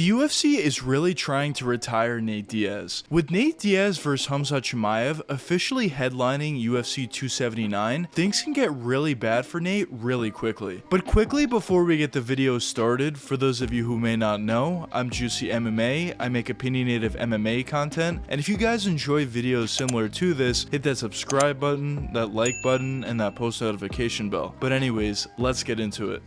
The UFC is really trying to retire Nate Diaz. With Nate Diaz vs Khamzat Chimaev officially headlining UFC 279, things can get really bad for Nate really quickly. But quickly before we get the video started, for those of you who may not know, I'm Juicy MMA, I make opinionated MMA content, and if you guys enjoy videos similar to this, hit that subscribe button, that like button, and that post notification bell. But anyways, let's get into it.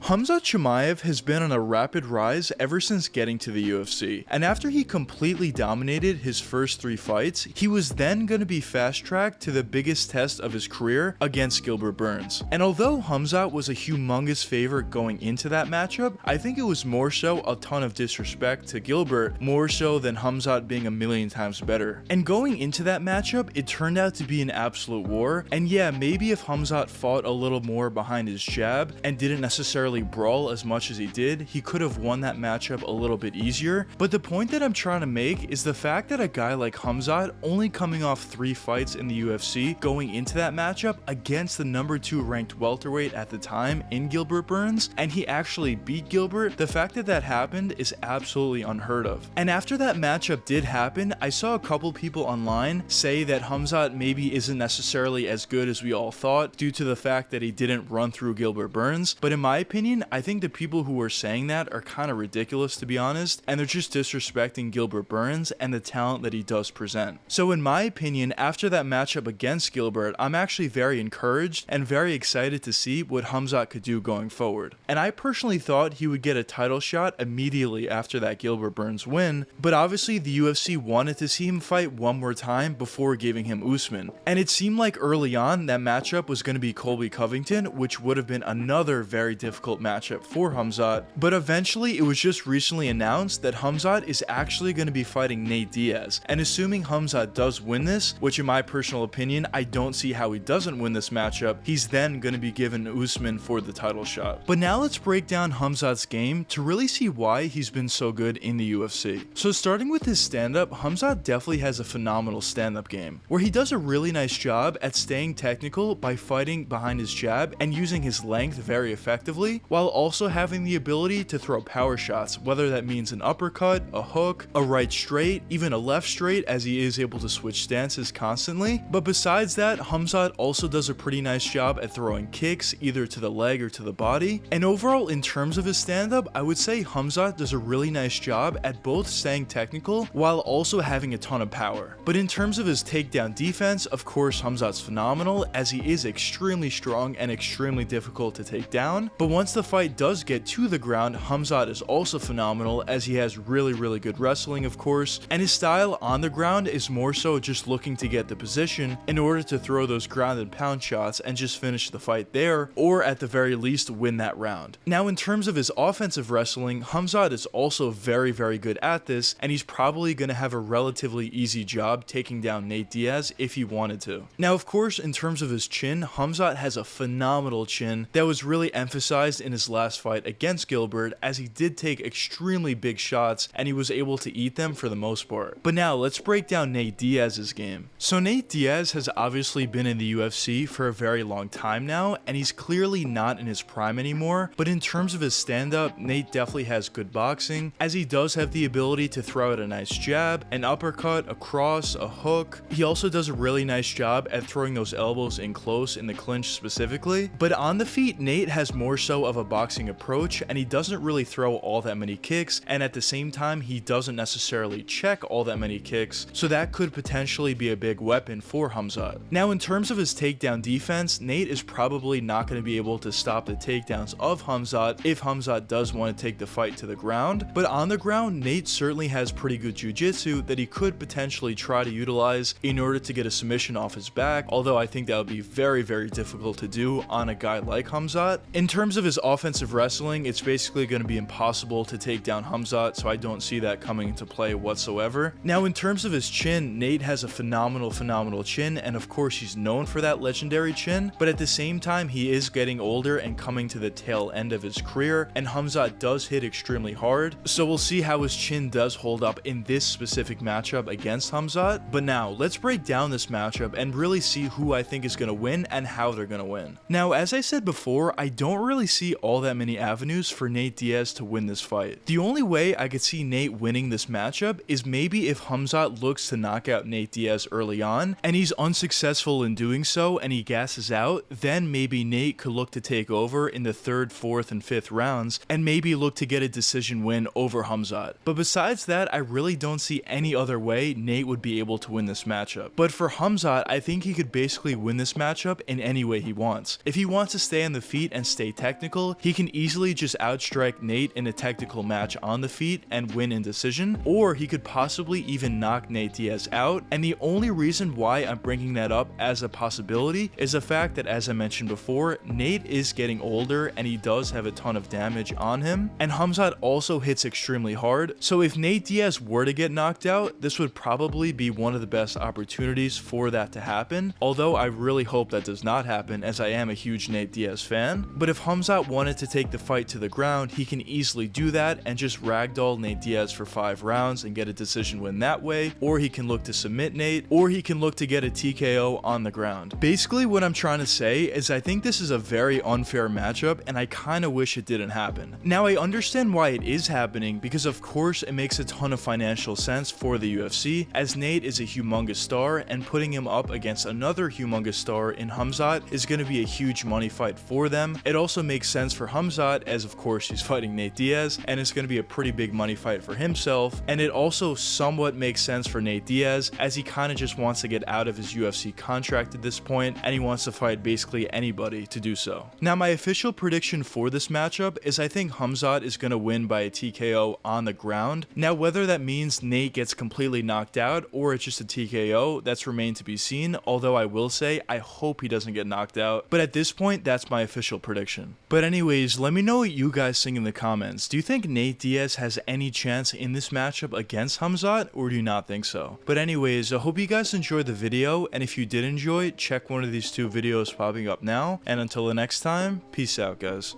Khamzat Chimaev has been on a rapid rise ever since getting to the UFC, and after he completely dominated his first 3 fights, he was then going to be fast-tracked to the biggest test of his career against Gilbert Burns. And although Khamzat was a humongous favorite going into that matchup, I think it was more so a ton of disrespect to Gilbert, more so than Khamzat being a million times better. And going into that matchup, it turned out to be an absolute war, and yeah, maybe if Khamzat fought a little more behind his jab and didn't necessarily brawl as much as he did, he could have won that matchup a little bit easier. But the point that I'm trying to make is the fact that a guy like Khamzat, only coming off 3 fights in the UFC, going into that matchup against the number 2 ranked welterweight at the time in Gilbert Burns, and he actually beat Gilbert, the fact that that happened is absolutely unheard of. And after that matchup did happen, I saw a couple people online say that Khamzat maybe isn't necessarily as good as we all thought due to the fact that he didn't run through Gilbert Burns, but in my opinion, I think the people who are saying that are kind of ridiculous, to be honest, and they're just disrespecting Gilbert Burns and the talent that he does present. So in my opinion, after that matchup against Gilbert, I'm actually very encouraged and very excited to see what Khamzat could do going forward. And I personally thought he would get a title shot immediately after that Gilbert Burns win, but obviously the UFC wanted to see him fight one more time before giving him Usman. And it seemed like early on that matchup was going to be Colby Covington, which would have been another very difficult matchup for Khamzat, but eventually it was just recently announced that Khamzat is actually going to be fighting Nate Diaz, and assuming Khamzat does win this, which in my personal opinion I don't see how he doesn't win this matchup, he's then going to be given Usman for the title shot. But now let's break down Khamzat's game to really see why he's been so good in the UFC. So starting with his stand-up, Khamzat definitely has a phenomenal stand-up game, where he does a really nice job at staying technical by fighting behind his jab and using his length very effectively, while also having the ability to throw power shots, whether that means an uppercut, a hook, a right straight, even a left straight, as he is able to switch stances constantly. But besides that, Khamzat also does a pretty nice job at throwing kicks either to the leg or to the body. And overall, in terms of his stand-up, I would say Khamzat does a really nice job at both staying technical while also having a ton of power. But in terms of his takedown defense, of course Khamzat's phenomenal, as he is extremely strong and extremely difficult to take down. But once the fight does get to the ground, Khamzat is also phenomenal, as he has really good wrestling, of course, and his style on the ground is more so just looking to get the position in order to throw those ground and pound shots and just finish the fight there, or at the very least win that round. Now in terms of his offensive wrestling, Khamzat is also very good at this, and he's probably going to have a relatively easy job taking down Nate Diaz if he wanted to. Now of course, in terms of his chin, Khamzat has a phenomenal chin that was really emphasized in his last fight against Gilbert, as he did take extremely big shots and he was able to eat them for the most part. But now let's break down Nate Diaz's game. So Nate Diaz has obviously been in the UFC for a very long time now, and he's clearly not in his prime anymore, but in terms of his stand-up, Nate definitely has good boxing, as he does have the ability to throw out a nice jab, an uppercut, a cross, a hook. He also does a really nice job at throwing those elbows in close in the clinch specifically. But on the feet, Nate has more so of a boxing approach, and he doesn't really throw all that many kicks, and at the same time he doesn't necessarily check all that many kicks, so that could potentially be a big weapon for Khamzat. Now in terms of his takedown defense, Nate is probably not going to be able to stop the takedowns of Khamzat if Khamzat does want to take the fight to the ground, but on the ground Nate certainly has pretty good jiu-jitsu that he could potentially try to utilize in order to get a submission off his back, although I think that would be very difficult to do on a guy like Khamzat. In terms of his because offensive wrestling, it's basically going to be impossible to take down Khamzat, so I don't see that coming into play whatsoever. Now, in terms of his chin, Nate has a phenomenal chin, and of course he's known for that legendary chin, but at the same time he is getting older and coming to the tail end of his career, and Khamzat does hit extremely hard, so we'll see how his chin does hold up in this specific matchup against Khamzat. But now let's break down this matchup and really see who I think is going to win and how they're going to win. Now, as I said before, I don't really see all that many avenues for Nate Diaz to win this fight. The only way I could see Nate winning this matchup is maybe if Khamzat looks to knock out Nate Diaz early on and he's unsuccessful in doing so and he gasses out, then maybe Nate could look to take over in the 3rd, 4th, and 5th rounds and maybe look to get a decision win over Khamzat. But besides that, I really don't see any other way Nate would be able to win this matchup. But for Khamzat, I think he could basically win this matchup in any way he wants. If he wants to stay on the feet and stay technical, he can easily just outstrike Nate in a technical match on the feet and win in decision, or he could possibly even knock Nate Diaz out. And the only reason why I'm bringing that up as a possibility is the fact that, as I mentioned before, Nate is getting older and he does have a ton of damage on him, and Khamzat also hits extremely hard. So if Nate Diaz were to get knocked out, this would probably be one of the best opportunities for that to happen, although I really hope that does not happen, as I am a huge Nate Diaz fan. But if Khamzat wanted to take the fight to the ground, he can easily do that and just ragdoll Nate Diaz for 5 rounds and get a decision win that way, or he can look to submit Nate, or he can look to get a TKO on the ground. Basically, what I'm trying to say is I think this is a very unfair matchup, and I kind of wish it didn't happen. Now, I understand why it is happening, because of course it makes a ton of financial sense for the UFC, as Nate is a humongous star, and putting him up against another humongous star in Khamzat is going to be a huge money fight for them. It also makes sense for Khamzat, as of course he's fighting Nate Diaz, and it's going to be a pretty big money fight for himself. And it also somewhat makes sense for Nate Diaz, as he kind of just wants to get out of his UFC contract at this point, and he wants to fight basically anybody to do so. Now, my official prediction for this matchup is I think Khamzat is going to win by a TKO on the ground. Now, whether that means Nate gets completely knocked out or it's just a TKO, that's remained to be seen, although I will say I hope he doesn't get knocked out. But at this point, that's my official prediction. But anyways, let me know what you guys think in the comments. Do you think Nate Diaz has any chance in this matchup against Khamzat, or do you not think so? But anyways, I hope you guys enjoyed the video, and if you did enjoy, check one of these 2 videos popping up now, and until the next time, peace out, guys.